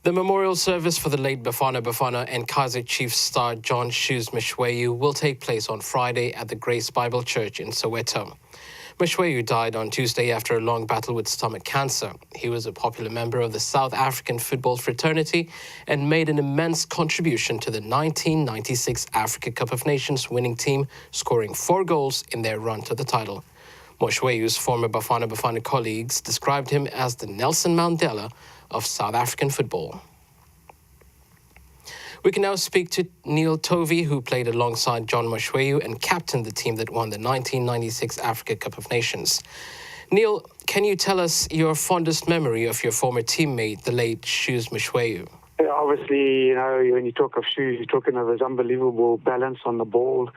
The memorial service for the late Bafana Bafana and Kaizer Chiefs star John "Shoes" Moshoeu will take place on Friday at the Grace Bible Church in Soweto. Moshoeu died on Tuesday after a long battle with stomach cancer. He was a popular member of the South African football fraternity and made an immense contribution to the 1996 Africa Cup of Nations winning team, scoring 4 goals in their run to the title. Moshoeu's former Bafana Bafana colleagues described him as the Nelson Mandela of South African football. We can now speak to Neil Tovey, who played alongside John Moshoeu and captained the team that won the 1996 Africa Cup of Nations. Neil, can you tell us your fondest memory of your former teammate, the late Shoes Moshoeu? Yeah, obviously, when you talk of Shoes, you're talking of his unbelievable balance on the ball,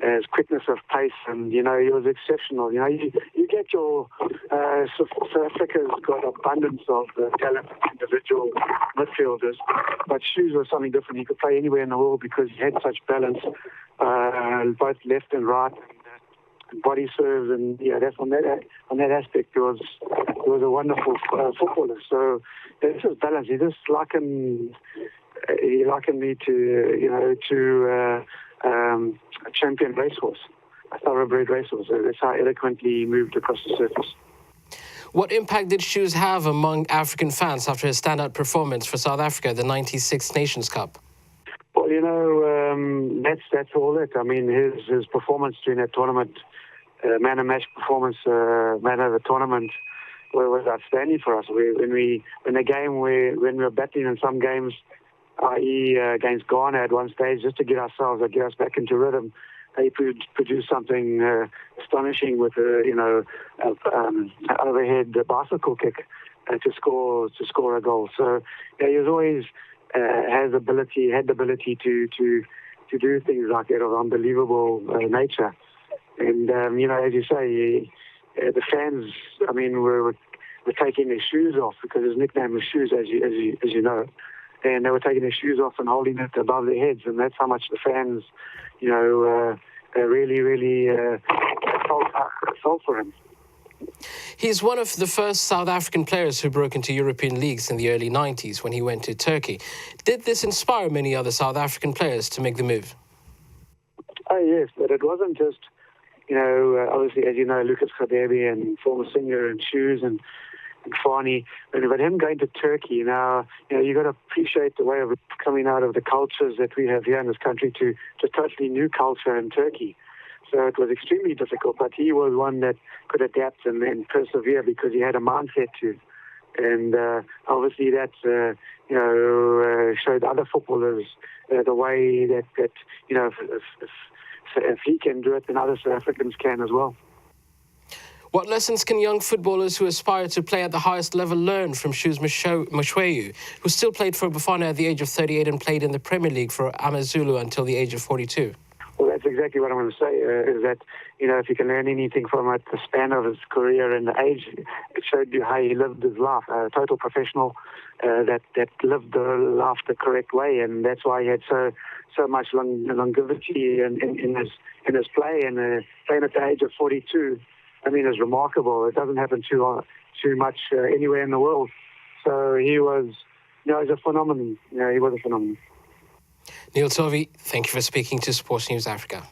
his quickness of pace, and, he was exceptional. You get your, South Africa's got abundance of talented individual midfielders, but Shoes was something different. He could play anywhere in the world because he had such balance, both left and right, and body serves, and that's on that aspect, he was a wonderful footballer. So this is balance. He just likened me to a champion racehorse, a thoroughbred racehorse. That's how eloquently he moved across the surface. What impact did Shoes have among African fans after his standout performance for South Africa at the 96 Nations Cup? Well, that's all it. I mean, his performance during that tournament, man of match performance, man of the tournament, was outstanding for us. When we were battling in some games, i.e. against Ghana at one stage, just to get us back into rhythm, he produced something astonishing with overhead bicycle kick to score a goal. So he was always had the ability to do things like that of unbelievable nature. And as you say, the fans, were taking their shoes off because his nickname was Shoes, as you know. And they were taking their shoes off and holding it above their heads, and that's how much the fans, really felt for him. He's one of the first South African players who broke into European leagues in the early 90s when he went to Turkey. Did this inspire many other South African players to make the move? Oh, yes, but it wasn't just, obviously, as you know, Lucas Radebe and former singer and Shoes and Fani, but him going to Turkey now, you got to appreciate the way of coming out of the cultures that we have here in this country to totally new culture in Turkey. So it was extremely difficult, but he was one that could adapt and persevere because he had a mindset to. And obviously that showed other footballers the way that if he can do it, then other South Africans can as well. What lessons can young footballers who aspire to play at the highest level learn from Shoes Moshoeu, who still played for Bafana at the age of 38 and played in the Premier League for AmaZulu until the age of 42? Well, that's exactly what I'm going to say, is that, if you can learn anything from it, the span of his career and the age, it showed you how he lived his life, a total professional that lived the life the correct way, and that's why he had so much longevity in his play, and playing at the age of 42. It's remarkable. It doesn't happen too much anywhere in the world. So he was, he's a phenomenon. He was a phenomenon. Neil Tovey, thank you for speaking to Sports News Africa.